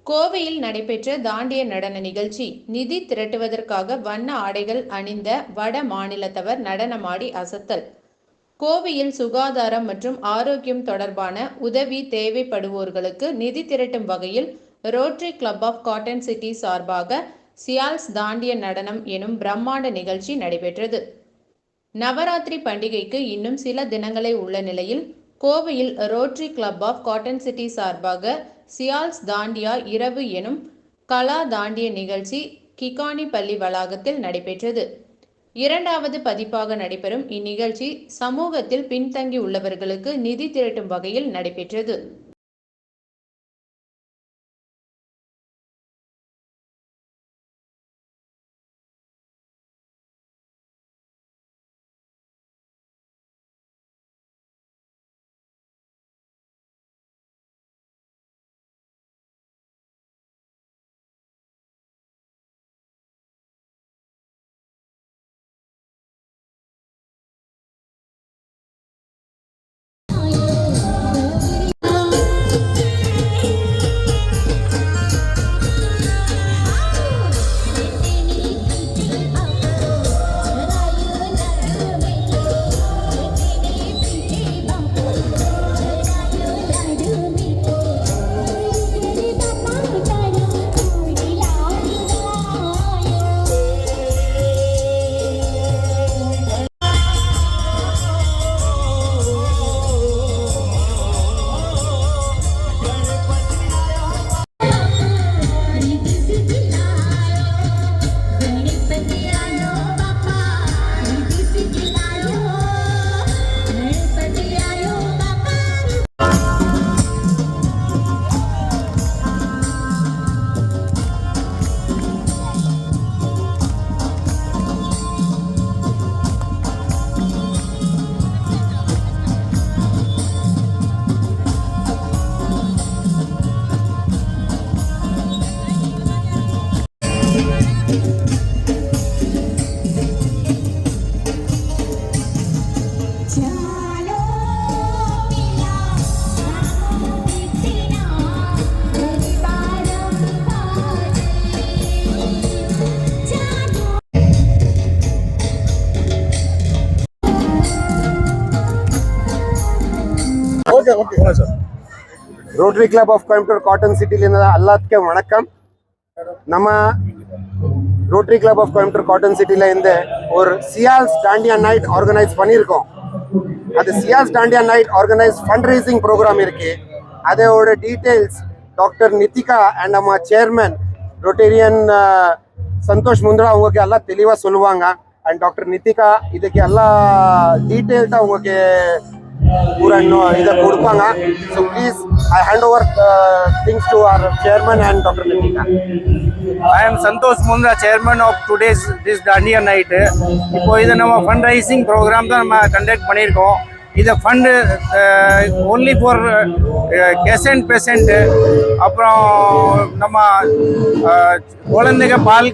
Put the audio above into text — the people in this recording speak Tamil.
கோவையில் நடைபெற்ற தாண்டிய நடன நிகழ்ச்சி. நிதி திரட்டுவதற்காக வண்ண ஆடைகள் அணிந்த வட மாநிலத்தவர் நடனமாடி அசத்தல். கோவையில் சுகாதாரம் மற்றும் ஆரோக்கியம் தொடர்பான உதவி தேவைப்படுவோர்களுக்கு நிதி திரட்டும் வகையில் Rotary Club of Cotton City சார்பாக சியால்ஸ் தாண்டிய நடனம் எனும் பிரம்மாண்ட நிகழ்ச்சி நடைபெற்றது. நவராத்திரி பண்டிகைக்கு இன்னும் சில தினங்களே உள்ள நிலையில் கோவையில் Rotary Club of Cotton City சார்பாக சியால்ஸ் தாண்டியா இரவு எனும் கலா தாண்டிய நிகழ்ச்சி கிகானி பள்ளி வளாகத்தில் நடைபெற்றது. இரண்டாவது பதிப்பாக நடைபெறும் இந்நிகழ்ச்சி சமூகத்தில் பின்தங்கி உள்ளவர்களுக்கு நிதி திரட்டும் வகையில் நடைபெற்றது. Rotary Club of Coimbatore Cotton ಸಿಟಿಲಿಂದ ಎಲ್ಲದಕ್ಕೆ வணக்கம். நம்ம Rotary Club of Coimbatore Cotton சிட்டியில் இருந்து ஒரு சியால்ஸ் டாண்டியா நைட் ஆர்கனைஸ் பண்ணியிருக்கோம். அது சியால்ஸ் dandiya night organise fund raising programme இருக்கு. அதோட டீட்டெயில்ஸ் டாக்டர் நித்திகா அண்ட் நம்ம சேர்மன் ரோட்டேரியன் சந்தோஷ் முந்திரா அவங்களுக்கு எல்லாம் தெளிவாக சொல்லுவாங்க. அண்ட் டாக்டர் நித்திகா இதுக்கு எல்லா டீட்டெயில்ஸாக உங்களுக்கு पूरा इधर கொடுப்பாங்க. So please I hand over things to our chairman and Dr. Nitika. I am Santosh Mundra, chairman of today's this Dandiya night. இப்போ இது நம்ம ஃபண்ட் ரைசிங் ப்ரோக்ராம் தான் நம்ம கண்டக்ட் பண்ணியிருக்கோம். இது ஃபண்டு ஓன்லி ஃபார் கேசன்ட் பேஷண்ட், அப்புறம் நம்ம குழந்தைங்க பால்